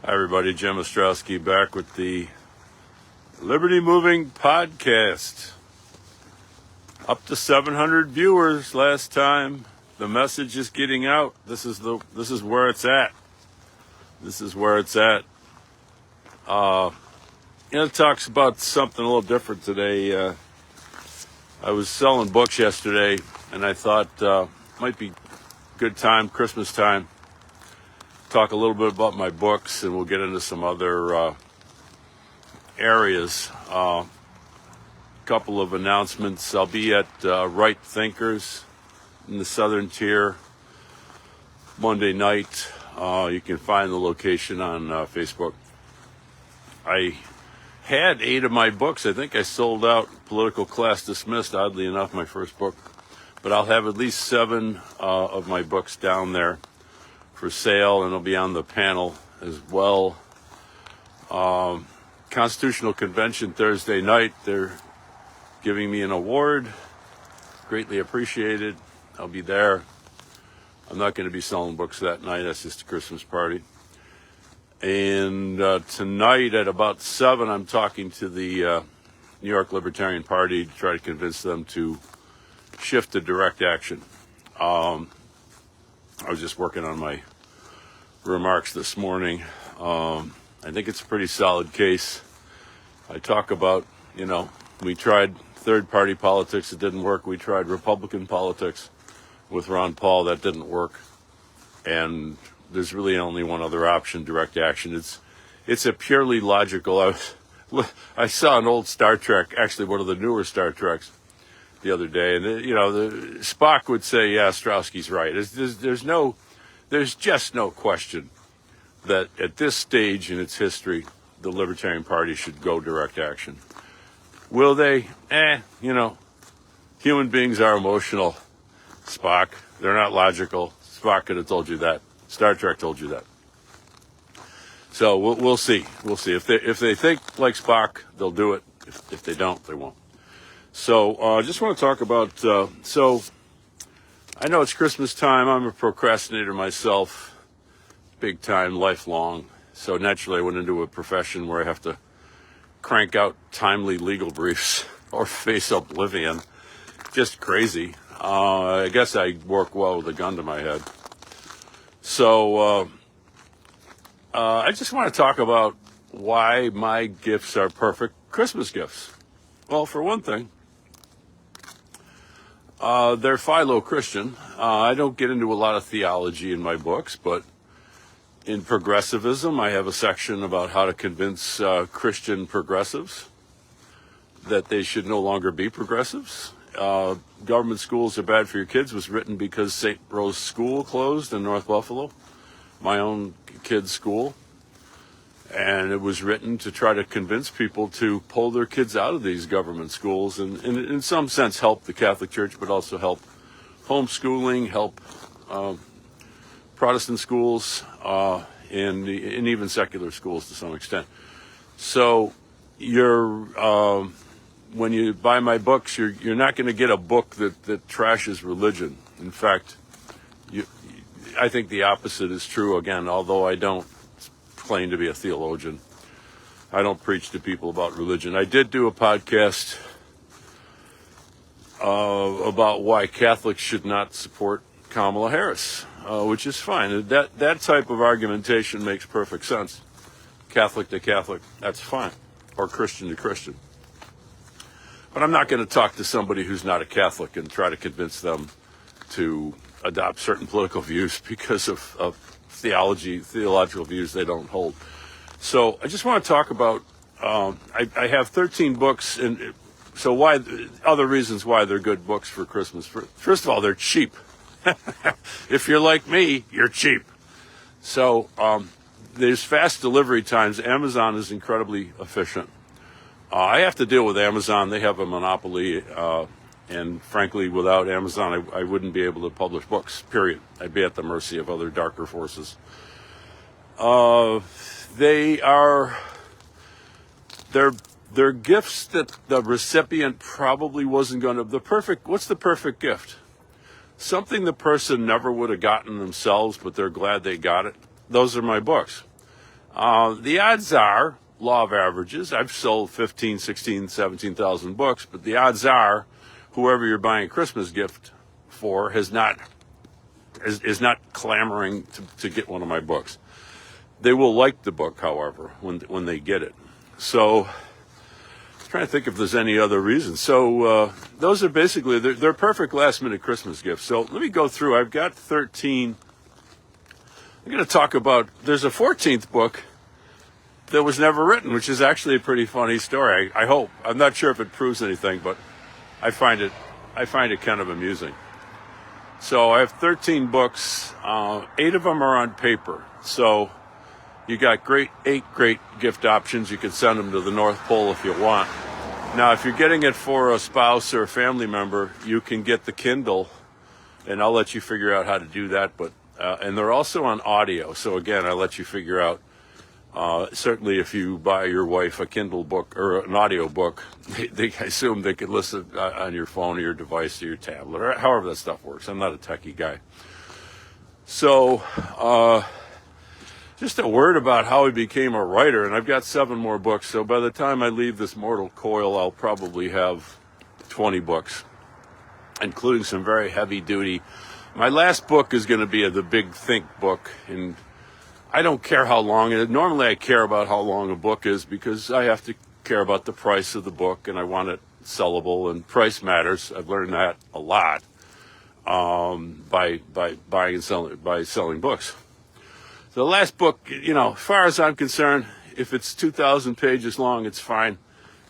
Hi everybody, Jim Ostrowski back with the Liberty Moving Podcast. Up to 700 viewers last time. The message is getting out. This is where it's at. This is where it's at. It talks about something a little different today. I was selling books yesterday, and I thought might be good time, Christmas time, talk a little bit about my books, and we'll get into some other areas. Couple of announcements. I'll be at Right Thinkers in the Southern Tier Monday night. You can find the location on Facebook. I had 8 of my books. I think I sold out Political Class Dismissed, oddly enough, my first book. But I'll have at least 7 of my books down there for sale, and it'll be on the panel as well. Constitutional Convention Thursday night. They're giving me an award. Greatly appreciated. I'll be there. I'm not going to be selling books that night. That's just a Christmas party. And tonight at about 7, I'm talking to the New York Libertarian Party to try to convince them to shift to direct action. I was just working on my remarks this morning. I think it's a pretty solid case. I talk about, we tried third-party politics. It didn't work. We tried Republican politics with Ron Paul. That didn't work. And there's really only one other option, direct action. It's a purely logical. I saw an old Star Trek, actually one of the newer Star Treks, the other day, and the Spock would say, "Yeah, Ostrowski's right." There's just no question that at this stage in its history, the Libertarian Party should go direct action. Will they? Human beings are emotional, Spock. They're not logical. Spock could have told you that. Star Trek told you that. So we'll see. We'll see. If they think like Spock, they'll do it. If they don't, they won't. So I just want to talk about, so I know it's Christmas time. I'm a procrastinator myself, big time, lifelong. So naturally I went into a profession where I have to crank out timely legal briefs or face oblivion. Just crazy. I guess I work well with a gun to my head. So I just want to talk about why my gifts are perfect Christmas gifts. Well, for one thing, they're philo-Christian. I don't get into a lot of theology in my books, but in progressivism, I have a section about how to convince Christian progressives that they should no longer be progressives. Government schools are bad for your kids was written because St. Rose School closed in North Buffalo, my own kid's school. And it was written to try to convince people to pull their kids out of these government schools and in some sense help the Catholic Church, but also help homeschooling, help Protestant schools, and even secular schools to some extent. So when you buy my books, you're not going to get a book that trashes religion. In fact, I think the opposite is true. Again, although I don't claim to be a theologian, I don't preach to people about religion. I did do a podcast about why Catholics should not support Kamala Harris, which is fine. That type of argumentation makes perfect sense. Catholic to Catholic, that's fine, or Christian to Christian. But I'm not going to talk to somebody who's not a Catholic and try to convince them to adopt certain political views because of theological views they don't hold. So I just want to talk about, I have 13 books, and so why, other reasons why they're good books for Christmas. First of all, they're cheap. If you're like me, you're cheap. So there's fast delivery times. Amazon is incredibly efficient. I have to deal with Amazon. They have a monopoly, and frankly, without Amazon, I wouldn't be able to publish books, period. I'd be at the mercy of other darker forces. They're gifts that the recipient probably wasn't going to, what's the perfect gift? Something the person never would have gotten themselves, but they're glad they got it. Those are my books. The odds are, law of averages, I've sold 15, 16, 17,000 books, but the odds are whoever you're buying a Christmas gift for is not clamoring to get one of my books. They will like the book, however, when they get it. So I'm trying to think if there's any other reasons. So those are basically, they're perfect last-minute Christmas gifts. So let me go through. I've got 13. I'm going to talk about, there's a 14th book that was never written, which is actually a pretty funny story. I hope. I'm not sure if it proves anything, but I find it kind of amusing. So I have 13 books. 8 of them are on paper. So you got 8 great gift options. You can send them to the North Pole if you want. Now, if you're getting it for a spouse or a family member, you can get the Kindle, and I'll let you figure out how to do that. But and they're also on audio. So again, I'll let you figure out. Certainly, if you buy your wife a Kindle book or an audio book, they assume they could listen on your phone or your device or your tablet or however that stuff works. I'm not a techie guy. So, just a word about how I became a writer, and I've got 7 more books. So by the time I leave this mortal coil, I'll probably have 20 books, including some very heavy-duty. My last book is going to be the Big Think book, and I don't care how long it is. Normally I care about how long a book is because I have to care about the price of the book and I want it sellable, and price matters. I've learned that a lot by buying and selling books. So the last book, as far as I'm concerned, if it's 2,000 pages long, it's fine.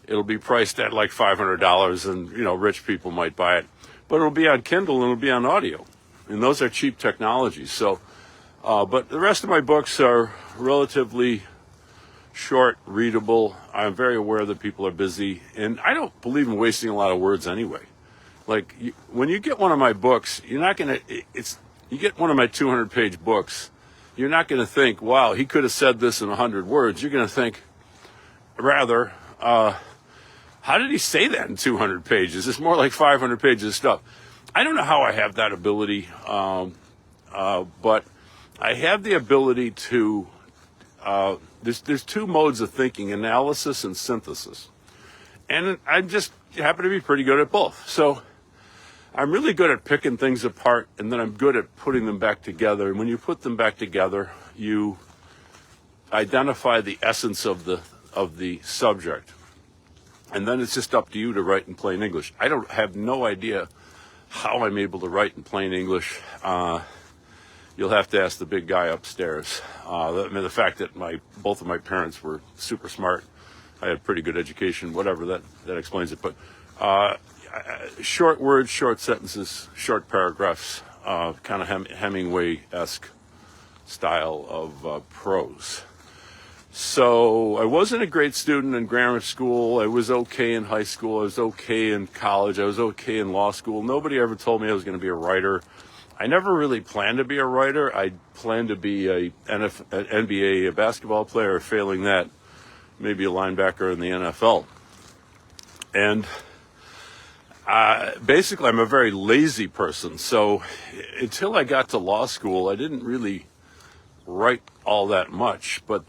It'll be priced at like $500 and, rich people might buy it. But it'll be on Kindle and it'll be on audio. And those are cheap technologies. So but the rest of my books are relatively short, readable. I'm very aware that people are busy, and I don't believe in wasting a lot of words anyway. Like, when you get one of my books, you're not going to, you get one of my 200-page books, you're not going to think, wow, he could have said this in 100 words. You're going to think, rather, how did he say that in 200 pages? It's more like 500 pages of stuff. I don't know how I have that ability, but I have the ability to, there's 2 modes of thinking, analysis and synthesis. And I just happen to be pretty good at both. So I'm really good at picking things apart, and then I'm good at putting them back together. And when you put them back together, you identify the essence of the subject. And then it's just up to you to write in plain English. I have no idea how I'm able to write in plain English. You'll have to ask the big guy upstairs. The fact that both of my parents were super smart, I had pretty good education, whatever, that explains it. But short words, short sentences, short paragraphs, kind of Hemingway-esque style of prose. So I wasn't a great student in grammar school. I was okay in high school. I was okay in college. I was okay in law school. Nobody ever told me I was going to be a writer. I never really planned to be a writer. I planned to be an NBA basketball player, failing that, maybe a linebacker in the NFL. And basically, I'm a very lazy person. So until I got to law school, I didn't really write all that much. But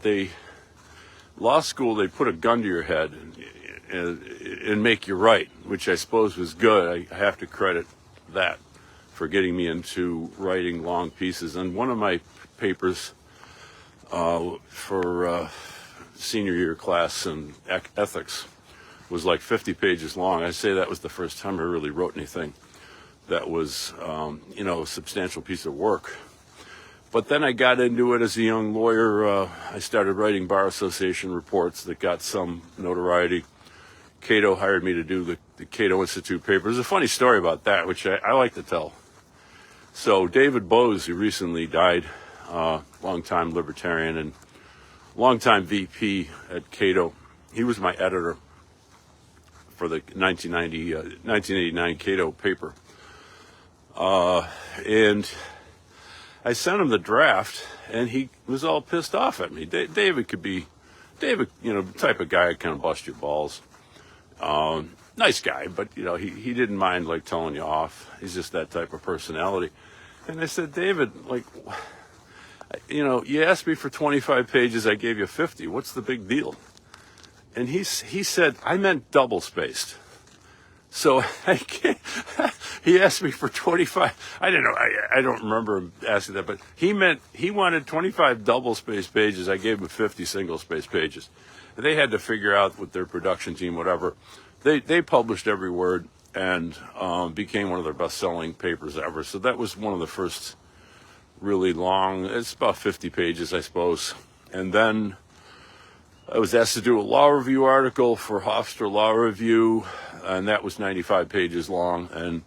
law school, they put a gun to your head and make you write, which I suppose was good. I have to credit that for getting me into writing long pieces. And one of my papers for senior year class in ethics was like 50 pages long. I say that was the first time I really wrote anything that was, a substantial piece of work. But then I got into it as a young lawyer. I started writing Bar Association reports that got some notoriety. Cato hired me to do the Cato Institute paper. There's a funny story about that, which I like to tell. So David Bose, who recently died, longtime libertarian and longtime VP at Cato, he was my editor for the 1989 Cato paper. And I sent him the draft, and he was all pissed off at me. David, type of guy that kind of bust your balls. Nice guy, but, he didn't mind, telling you off. He's just that type of personality. And I said, David, You asked me for 25 pages, I gave you 50. What's the big deal? And he said, I meant double spaced. So he asked me for 25. I didn't know. I don't remember him asking that, but he wanted 25 double spaced pages. I gave him 50 single spaced pages. And they had to figure out with their production team, whatever. They published every word and became one of their best-selling papers ever. So that was one of the first really long. It's about 50 pages, I suppose. And then I was asked to do a law review article for Hofstra Law Review, and that was 95 pages long. And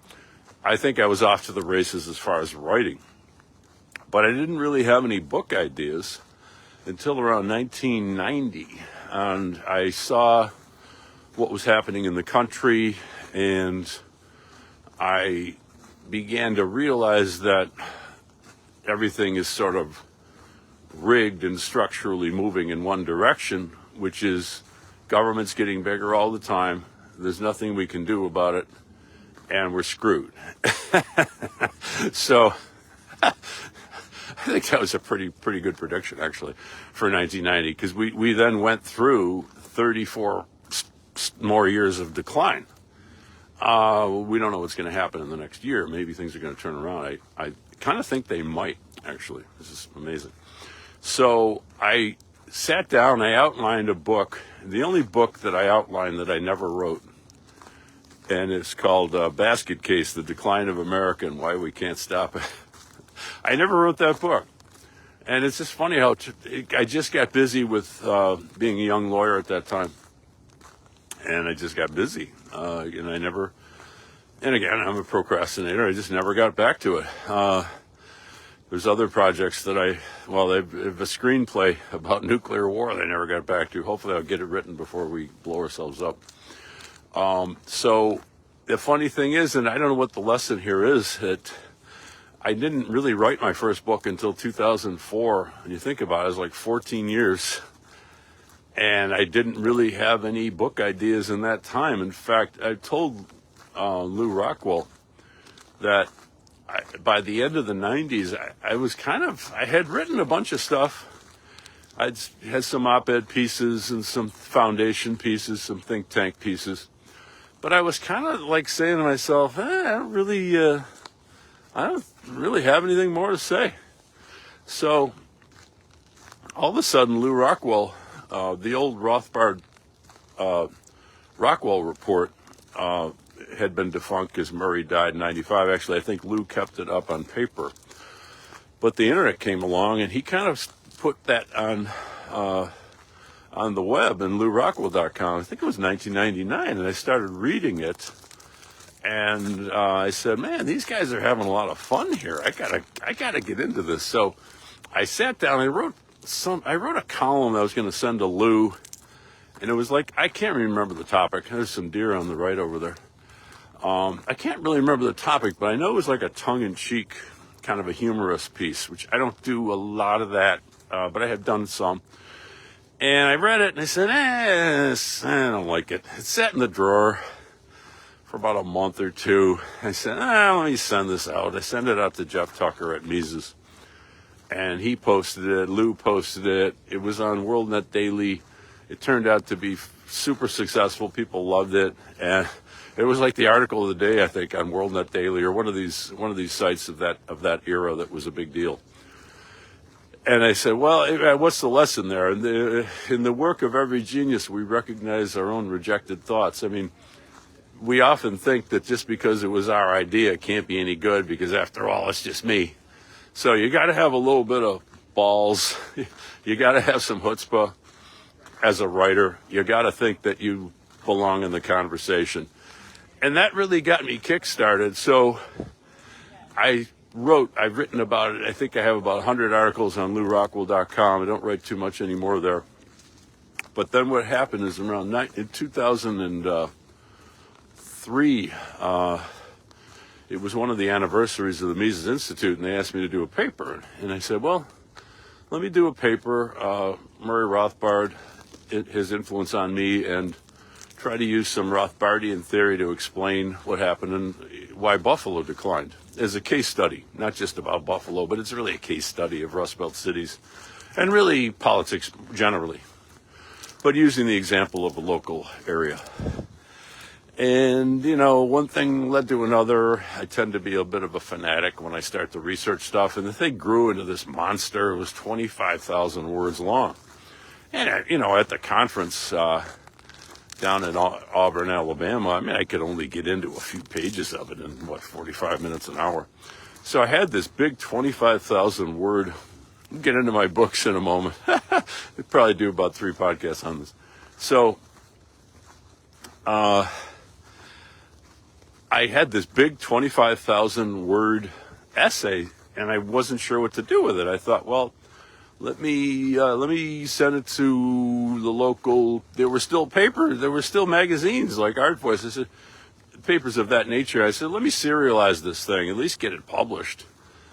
I think I was off to the races as far as writing. But I didn't really have any book ideas until around 1990. And I saw what was happening in the country, and I began to realize that everything is sort of rigged and structurally moving in one direction, which is government's getting bigger all the time. There's nothing we can do about it, and we're screwed. So I think that was a pretty good prediction, actually, for 1990, because we then went through 34 more years of decline. We don't know what's going to happen in the next year. Maybe things are going to turn around. I kind of think they might, actually. This is amazing. So I sat down, I outlined a book, the only book that I outlined that I never wrote, and it's called Basket Case, The Decline of America and Why We Can't Stop It. I never wrote that book. And it's just funny how I just got busy with being a young lawyer at that time. And I just got busy. And again, I'm a procrastinator. I just never got back to it. There's other projects that they have a screenplay about nuclear war that I never got back to. Hopefully I'll get it written before we blow ourselves up. So the funny thing is, and I don't know what the lesson here is, that I didn't really write my first book until 2004. And you think about it, it was like 14 years. And I didn't really have any book ideas in that time. In fact, I told Lou Rockwell that by the end of the 90s, I had written a bunch of stuff. I'd had some op-ed pieces and some foundation pieces, some think tank pieces. But I was kind of like saying to myself, I don't really have anything more to say. So all of a sudden, Lou Rockwell, the old Rothbard Rockwell report had been defunct because Murray died in 95. Actually, I think Lou kept it up on paper. But the internet came along, and he kind of put that on the web in LouRockwell.com. I think it was 1999, and I started reading it. And I said, man, these guys are having a lot of fun here. I gotta get into this. So I sat down, I wrote a column I was going to send to Lou, and it was like, I can't remember the topic. There's some deer on the right over there. I can't really remember the topic, but I know it was like a tongue-in-cheek, kind of a humorous piece, which I don't do a lot of that, but I have done some. And I read it, and I said, I don't like it. It sat in the drawer for about a month or two. I said, let me send this out. I sent it out to Jeff Tucker at Mises. And he posted it, Lou posted it. It was on WorldNet Daily. It turned out to be super successful. People loved it. And it was like the article of the day, I think, on WorldNet Daily or one of these sites of that era that was a big deal. And I said, well, what's the lesson there? In the work of every genius, we recognize our own rejected thoughts. I mean, we often think that just because it was our idea, it can't be any good because, after all, it's just me. So you got to have a little bit of balls. You got to have some chutzpah as a writer. You got to think that you belong in the conversation. And that really got me kick-started. So I've written about it. I think I have about 100 articles on LouRockwell.com. I don't write too much anymore there. But then what happened is in 2003, it was one of the anniversaries of the Mises Institute, and they asked me to do a paper. And I said, well, let me do a paper, Murray Rothbard, his influence on me, and try to use some Rothbardian theory to explain what happened and why Buffalo declined as a case study, not just about Buffalo, but it's really a case study of Rust Belt cities and really politics generally, but using the example of a local area. And, one thing led to another. I tend to be a bit of a fanatic when I start to research stuff, and the thing grew into this monster. It was 25,000 words long. And, at the conference down in Auburn, Alabama, I could only get into a few pages of it in, 45 minutes an hour. So I had this big 25,000 word. I'll get into my books in a moment. We'd probably do about 3 podcasts on this. So, I had this big 25,000 word essay, and I wasn't sure what to do with it. I thought, well, let me send it to the local. There were still magazines like Art Voice. I said, papers of that nature. I said, let me serialize this thing, at least get it published.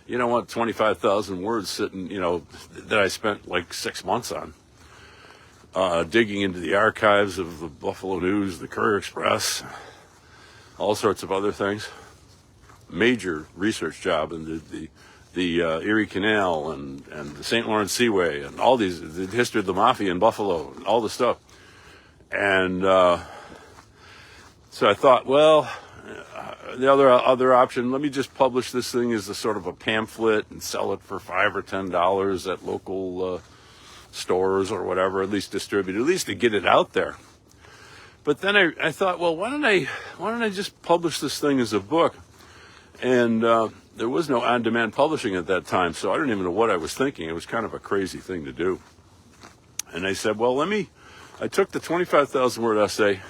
You don't want 25,000 words sitting, that I spent like 6 months on, digging into the archives of the Buffalo News, the Courier Express, all sorts of other things. Major research job in the Erie Canal and the St. Lawrence Seaway and all these, the history of the mafia in Buffalo and all this stuff. And so I thought, well, the other option, let me just publish this thing as a sort of a pamphlet and sell it for $5 or $10 at local stores or whatever, at least distribute, at least to get it out there. But then I thought, well, why don't I just publish this thing as a book? And there was no on-demand publishing at that time, so I don't even know what I was thinking. It was kind of a crazy thing to do. And I said, well, I took the 25,000 word essay,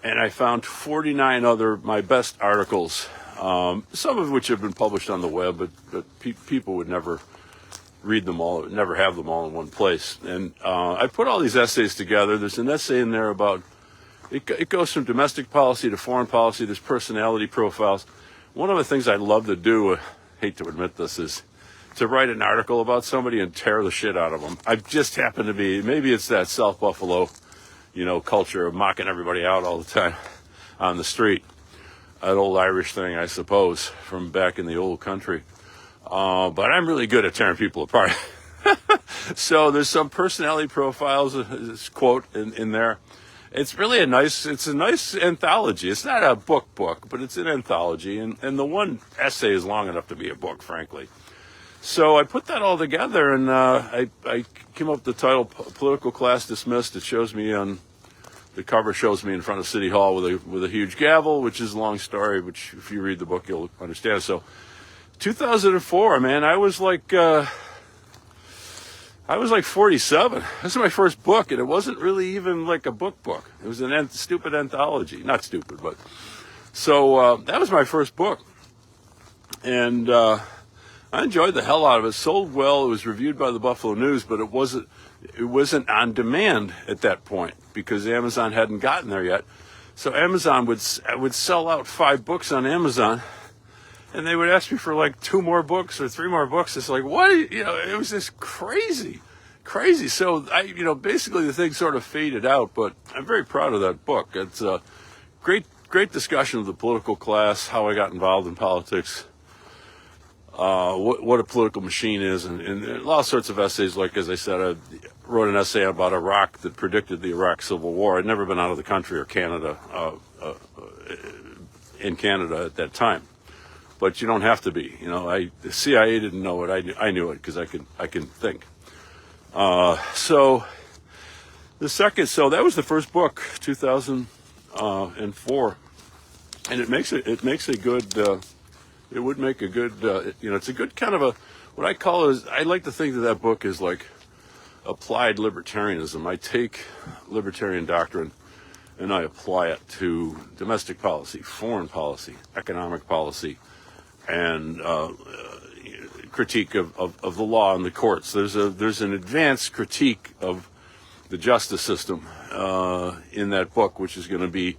and I found 49 other, my best articles, some of which have been published on the web, but people would never read them all, never have them all in one place. And I put all these essays together. There's an essay in there about, it goes from domestic policy to foreign policy. There's personality profiles. One of the things I love to do, I hate to admit this, is to write an article about somebody and tear the shit out of them. I just happen to be, maybe it's that South Buffalo, culture of mocking everybody out all the time on the street. That old Irish thing, I suppose, from back in the old country. But I'm really good at tearing people apart. So there's some personality profiles, this quote in there. It's really a nice anthology. It's not a book, but it's an anthology. And the one essay is long enough to be a book, frankly. So I put that all together, and I came up with the title, Political Class Dismissed. It shows me the cover shows me in front of City Hall with a huge gavel, which is a long story, which if you read the book, you'll understand. So 2004, man, I was like 47. This is my first book, and it wasn't really even like a book. It was an stupid anthology. Not stupid, but... So that was my first book. And I enjoyed the hell out of it. It sold well. It was reviewed by the Buffalo News, but it wasn't on demand at that point because Amazon hadn't gotten there yet. So Amazon would sell out 5 books on Amazon, and they would ask me for like 2 more books or 3 more books. It's like, what? It was just crazy. So basically the thing sort of faded out, but I'm very proud of that book. It's a great discussion of the political class, how I got involved in politics, what a political machine is, and all sorts of essays. Like, as I said, I wrote an essay about Iraq that predicted the Iraq Civil War. I'd never been out of the country or Canada, in Canada at that time. But you don't have to be. The CIA didn't know it. I knew it because I can think. So that was the first book, 2004, and it makes a good. It would make a good. It's a good kind of what I call is. I like to think that book is like applied libertarianism. I take libertarian doctrine and I apply it to domestic policy, foreign policy, economic policy, and critique of the law and the courts. There's an advanced critique of the justice system in that book, which is going to be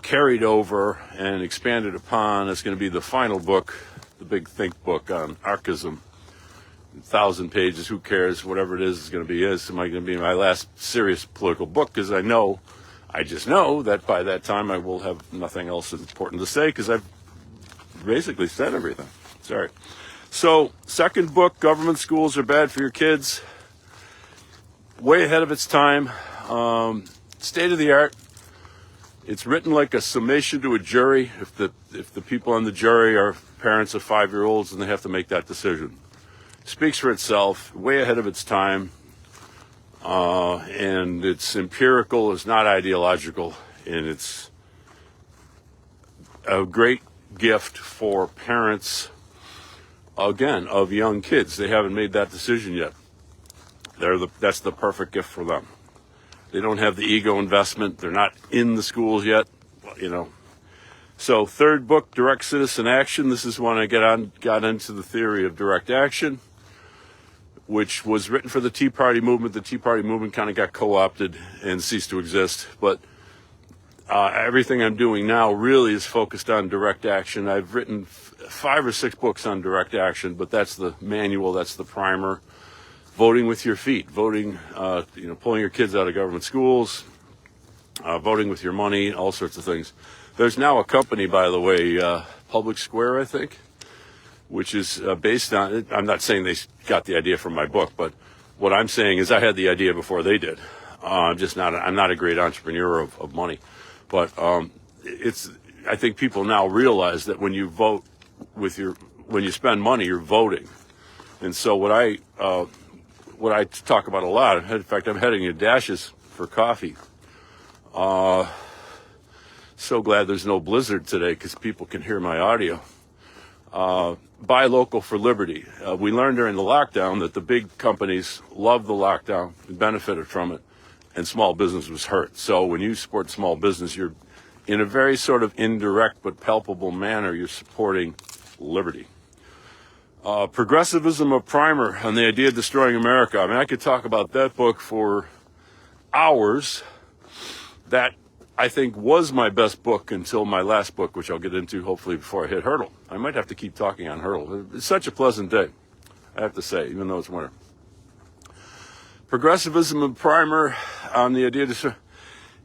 carried over and expanded upon. It's going to be the final book, the big think book on Archism. 1,000 pages, who cares? Whatever it is going to be. It might going to be my last serious political book, because I just know that by that time I will have nothing else important to say, because I've basically said everything. Sorry. So, second book, Government Schools Are Bad for Your Kids. Way ahead of its time. State of the art. It's written like a summation to a jury. If the people on the jury are parents of 5-year-olds, and they have to make that decision. Speaks for itself. Way ahead of its time. And it's empirical. It's not ideological. And it's a great gift for parents, again, of young kids. They haven't made that decision yet. That's the perfect gift for them. They don't have the ego investment. They're not in the schools yet, you know. So third book, Direct Citizen Action. This is when I got into the theory of direct action, which was written for the Tea Party movement. The Tea Party movement kind of got co-opted and ceased to exist. But everything I'm doing now really is focused on direct action. I've written 5 or 6 books on direct action, but that's the manual, that's the primer. Voting with your feet, voting, pulling your kids out of government schools, voting with your money, all sorts of things. There's now a company, by the way, Public Square, I think, which is based on, I'm not saying they got the idea from my book, but what I'm saying is I had the idea before they did. I'm not a great entrepreneur of money, but I think people now realize that when you vote when you spend money, you're voting. And so what I talk about a lot, in fact, I'm heading to Dash's for coffee. So glad there's no blizzard today because people can hear my audio. Buy local for liberty. We learned during the lockdown that the big companies loved the lockdown and benefited from it, and small business was hurt. So when you support small business, you're in a very sort of indirect but palpable manner, you're supporting liberty. Progressivism, a primer on the idea of destroying America. I mean, I could talk about that book for hours. That, I think, was my best book until my last book, which I'll get into hopefully before I hit hurdle. I might have to keep talking on hurdle. It's such a pleasant day, I have to say, even though it's winter. Progressivism, a primer on the idea of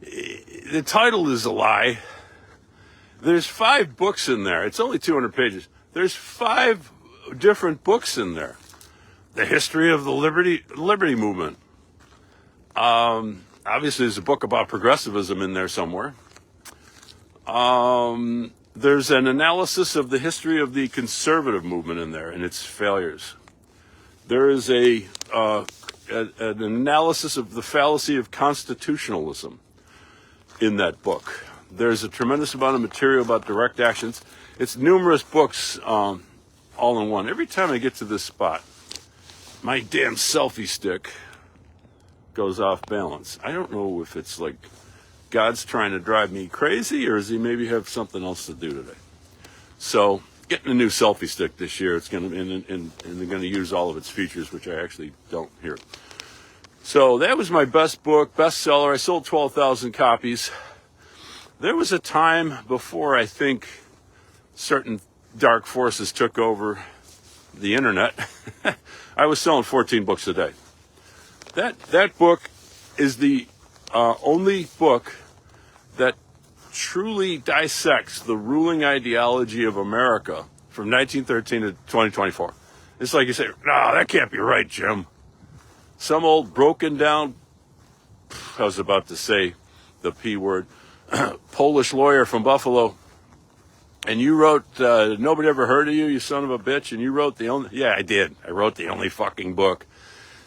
the title is a lie. There's 5 books in there. It's only 200 pages. There's 5 different books in there. The history of the liberty movement. Obviously, there's a book about progressivism in there somewhere. There's an analysis of the history of the conservative movement in there and its failures. There is an analysis of the fallacy of constitutionalism in that book. There's a tremendous amount of material about direct actions. It's numerous books all in one. Every time I get to this spot, my damn selfie stick goes off balance. I don't know if it's like God's trying to drive me crazy or does he maybe have something else to do today. So getting a new selfie stick this year. It's going to and they're going to use all of its features, which I actually don't here. So that was my best book, bestseller. I sold 12,000 copies. There was a time before I think certain dark forces took over the internet. I was selling 14 books a day. That book is the only book that truly dissects the ruling ideology of America from 1913 to 2024. It's like you say, no, that can't be right, Jim. Some old broken down, I was about to say the P word, Polish lawyer from Buffalo. And you wrote, Nobody Ever Heard of You, you son of a bitch. And you wrote I did. I wrote the only fucking book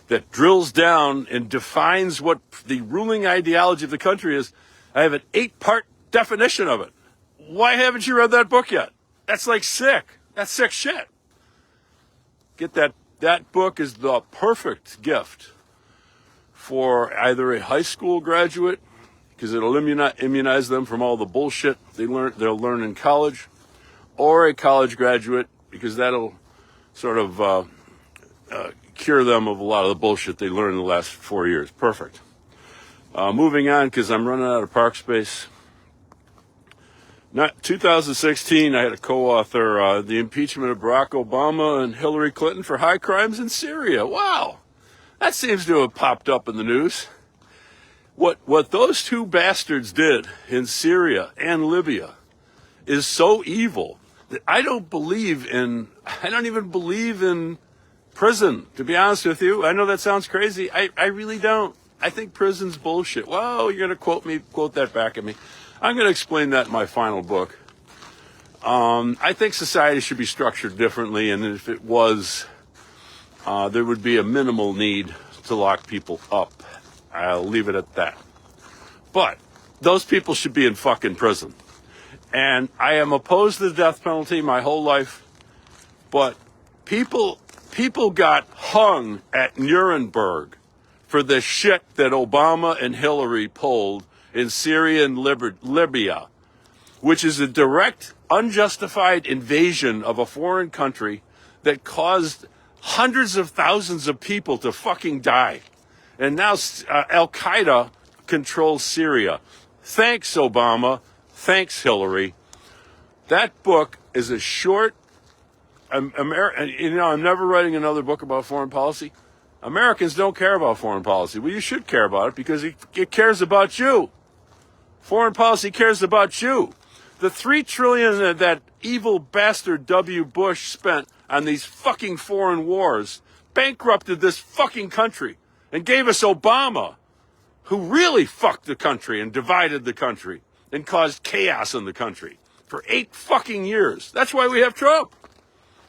that drills down and defines what the ruling ideology of the country is. I have an 8-part definition of it. Why haven't you read that book yet? That's like sick. That's sick shit. Get that. That book is the perfect gift for either a high school graduate, because it'll immunize them from all the bullshit they'll learn in college, or a college graduate, because that'll sort of cure them of a lot of the bullshit they learned in the last 4 years. Perfect. Moving on, because I'm running out of park space. 2016, I had a co-author, the impeachment of Barack Obama and Hillary Clinton for high crimes in Syria. Wow, that seems to have popped up in the news. What those two bastards did in Syria and Libya is so evil I don't even believe in prison, to be honest with you. I know that sounds crazy. I really don't. I think prison's bullshit. Well, you're going to quote that back at me. I'm going to explain that in my final book. I think society should be structured differently, and if it was, there would be a minimal need to lock people up. I'll leave it at that. But those people should be in fucking prison. And I am opposed to the death penalty my whole life, but people got hung at Nuremberg for the shit that Obama and Hillary pulled in Syria and Libya, which is a direct, unjustified invasion of a foreign country that caused hundreds of thousands of people to fucking die. And now Al-Qaeda controls Syria. Thanks, Obama. Thanks, Hillary. That book is a short, I'm never writing another book about foreign policy. Americans don't care about foreign policy. Well, you should care about it because it cares about you. Foreign policy cares about you. The $3 trillion that evil bastard W. Bush spent on these fucking foreign wars bankrupted this fucking country and gave us Obama, who really fucked the country and divided the country and caused chaos in the country for 8 fucking years. That's why we have Trump.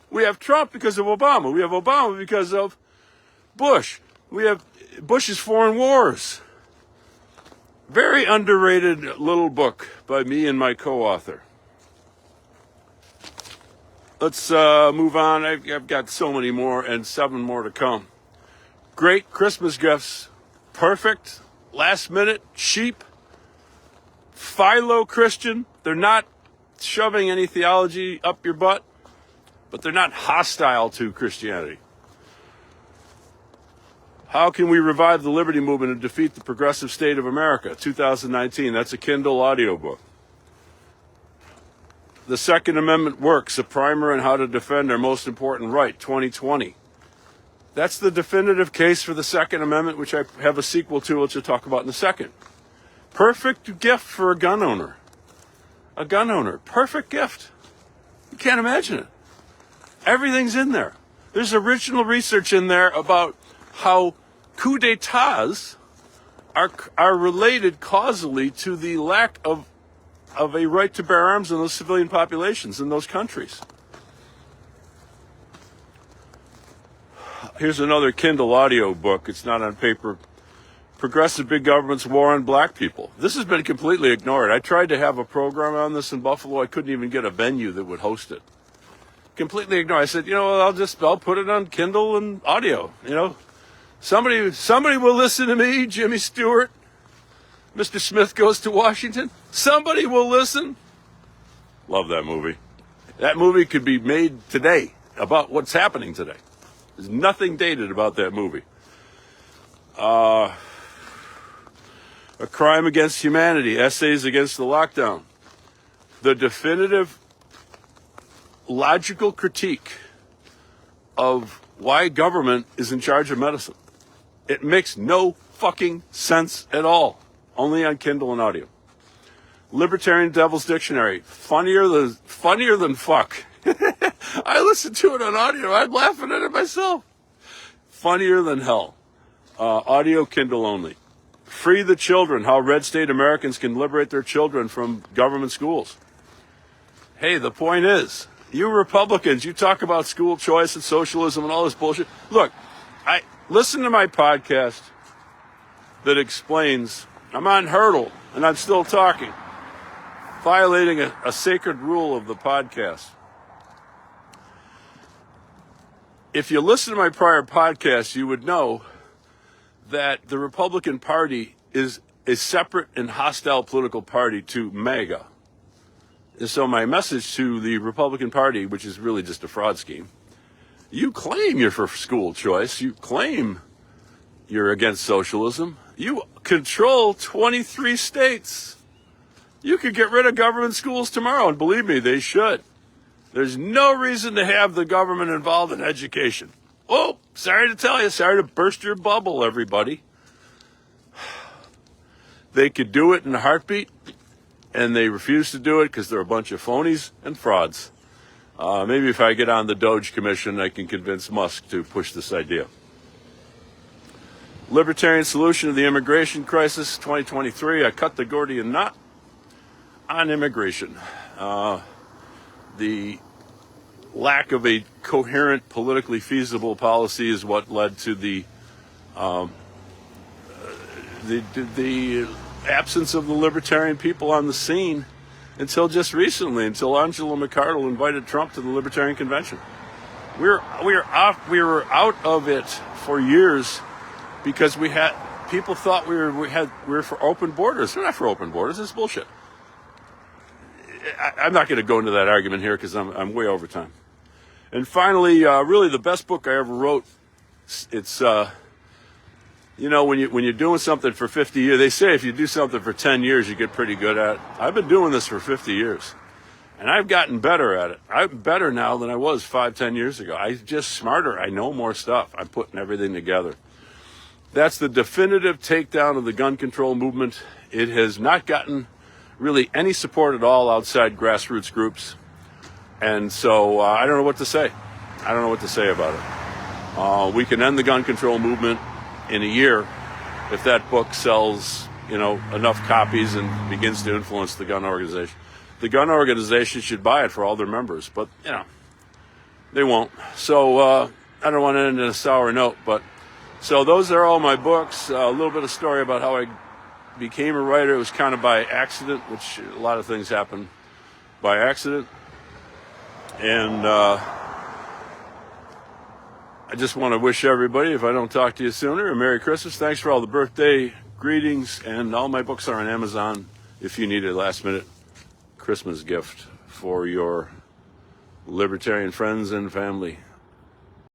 We have Trump because of Obama. We have Obama because of Bush. We have Bush's foreign wars. Very underrated little book by me and my co-author. Let's move on. I've got so many more and 7 more to come. Great Christmas gifts. Perfect. Last minute. Cheap. Philo-Christian. They're not shoving any theology up your butt, but they're not hostile to Christianity. How can we revive the liberty movement and defeat the progressive state of America? 2019. That's a Kindle audiobook. The Second Amendment Works, a primer on how to defend our most important right, 2020. That's the definitive case for the Second Amendment, which I have a sequel to, which I'll talk about in a second. Perfect gift for a gun owner. A gun owner. Perfect gift. You can't imagine it. Everything's in there. There's original research in there about how coups d'etats are related causally to the lack of a right to bear arms in those civilian populations in those countries. Here's another Kindle audio book. It's not on paper. Progressive Big Government's War on Black People. This has been completely ignored. I tried to have a program on this in Buffalo. I couldn't even get a venue that would host it. Completely ignored. I said, I'll put it on Kindle and audio, Somebody will listen to me, Jimmy Stewart. Mr. Smith Goes to Washington. Somebody will listen. Love that movie. That movie could be made today about what's happening today. There's nothing dated about that movie. A Crime Against Humanity, Essays Against the Lockdown. The definitive logical critique of why government is in charge of medicine. It makes no fucking sense at all. Only on Kindle and audio. Libertarian Devil's Dictionary. Funnier than fuck. I listened to it on audio. I'm laughing at it myself. Funnier than hell. Audio, Kindle only. Free the Children. How red state Americans can liberate their children from government schools. Hey, the point is, you Republicans, you talk about school choice and socialism and all this bullshit. Look, listen to my podcast that explains, I'm on Hurdle and I'm still talking, violating a sacred rule of the podcast. If you listen to my prior podcasts, you would know that the Republican Party is a separate and hostile political party to MAGA. And so my message to the Republican Party, which is really just a fraud scheme, you claim you're for school choice. You claim you're against socialism. You control 23 states. You could get rid of government schools tomorrow, and believe me, they should. There's no reason to have the government involved in education. Oh, sorry to tell you, sorry to burst your bubble, everybody. They could do it in a heartbeat, and they refuse to do it because they're a bunch of phonies and frauds. Maybe if I get on the Doge Commission, I can convince Musk to push this idea. Libertarian solution to the immigration crisis 2023. I cut the Gordian knot on immigration. The lack of a coherent, politically feasible policy is what led to the absence of the libertarian people on the scene until just recently, until Angela McArdle invited Trump to the Libertarian Convention. We were out of it for years because people thought we were for open borders. We're not for open borders. It's bullshit. I'm not going to go into that argument here because I'm way over time. And finally, really the best book I ever wrote. It's when you're doing something for 50 years, they say if you do something for 10 years, you get pretty good at it. I've been doing this for 50 years, and I've gotten better at it. I'm better now than I was 5-10 years ago. I'm just smarter. I know more stuff. I'm putting everything together. That's the definitive takedown of the gun control movement. It has not gotten really any support at all outside grassroots groups, and so I don't know what to say. I don't know what to say about it. We can end the gun control movement in a year if that book sells, enough copies and begins to influence the gun organization. The gun organization should buy it for all their members, but, they won't. So I don't want to end on a sour note, but so those are all my books. A little bit of story about how I became a writer. It was kind of by accident, which a lot of things happen by accident. And I just want to wish everybody, if I don't talk to you sooner, a Merry Christmas. Thanks for all the birthday greetings, and all my books are on Amazon if you need a last-minute Christmas gift for your libertarian friends and family.